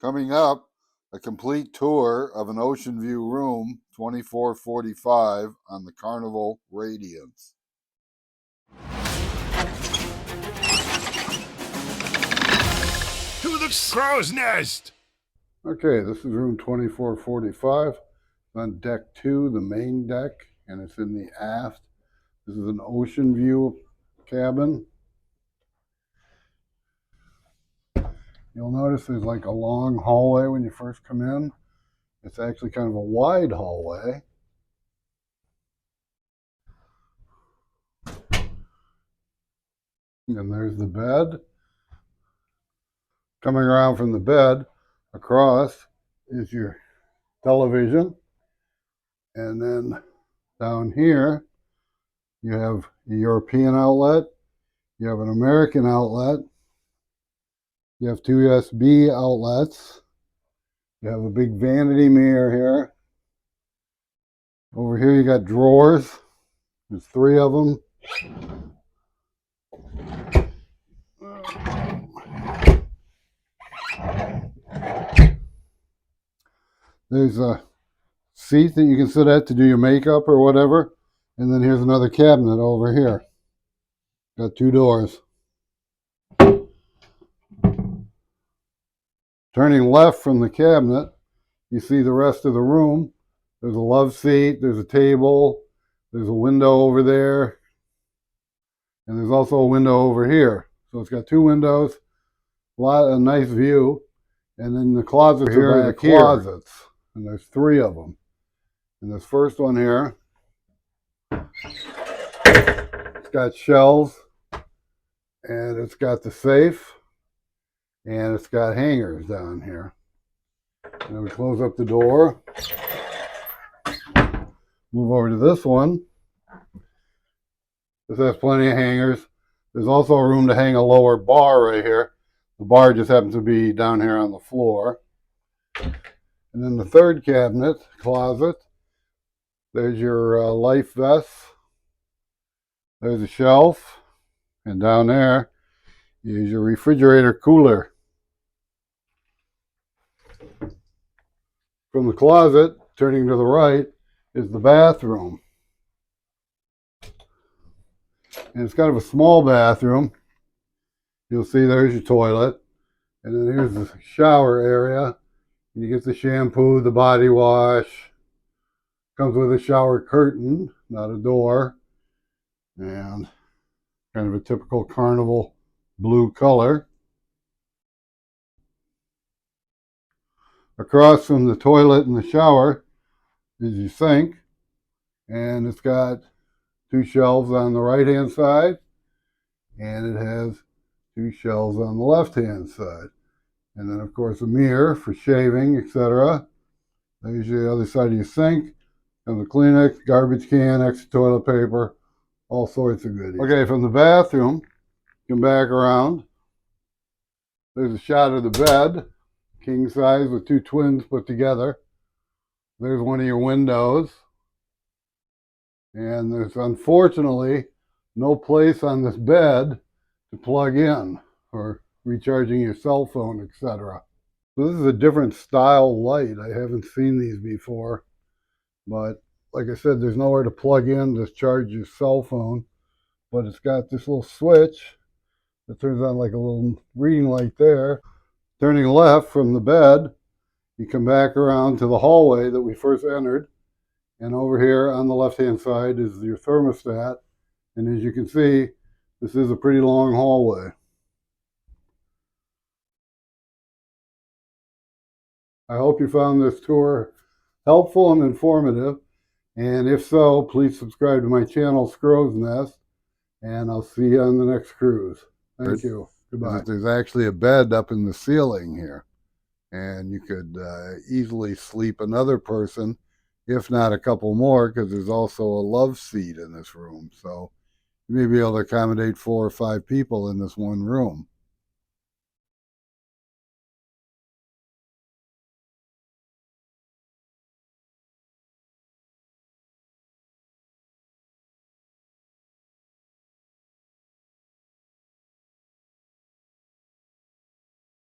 Coming up, a complete tour of an ocean view room 2445 on the Carnival Radiance. To the crow's nest! Okay, this is room 2445. On deck 2, the main deck, and it's in the aft. This is an ocean view cabin. You'll notice there's like a long hallway when you first come in. It's actually kind of a wide hallway. And there's the bed. Coming around from the bed, across is your television. And then down here, you have a European outlet. You have an American outlet. You have 2 USB outlets. You have a big vanity mirror here. Over here you got drawers. There's 3 of them. There's a seat that you can sit at to do your makeup or whatever. And then here's another cabinet over here. Got 2 doors. Turning left from the cabinet, you see the rest of the room. There's a love seat, there's a table, there's a window over there, and there's also a window over here. So it's got 2 windows, a nice view, and then the closets here are the closets, and there's 3 of them. And this first one here, it's got shelves, and it's got the safe, and it's got hangers down here. And then we close up the door. Move over to this one. This has plenty of hangers. There's also room to hang a lower bar right here. The bar just happens to be down here on the floor. And then the third cabinet, closet. There's your life vests. There's a shelf. And down there is your refrigerator cooler. From the closet, turning to the right, is the bathroom. And it's kind of a small bathroom. You'll see there's your toilet. And then here's the shower area. You get the shampoo, the body wash. Comes with a shower curtain, not a door. And kind of a typical Carnival blue color. Across from the toilet and the shower is your sink, and it's got 2 shelves on the right hand side, and it has 2 shelves on the left hand side. And then of course a mirror for shaving, etc. There's the other side of your sink, and the Kleenex, garbage can, extra toilet paper, all sorts of goodies. Okay, from the bathroom, come back around. There's a shot of the bed. King size with 2 twins put together. There's one of your windows. And there's unfortunately no place on this bed to plug in for recharging your cell phone, etc. So this is a different style light. I haven't seen these before. But like I said, there's nowhere to plug in to charge your cell phone. But it's got this little switch that turns on like a little reading light there. Turning left from the bed, you come back around to the hallway that we first entered. And over here on the left-hand side is your thermostat. And as you can see, this is a pretty long hallway. I hope you found this tour helpful and informative. And if so, please subscribe to my channel, Crow's Nest. And I'll see you on the next cruise. Thank you. Goodbye. There's actually a bed up in the ceiling here, and you could easily sleep another person, if not a couple more, because there's also a love seat in this room. So you may be able to accommodate 4 or 5 people in this one room.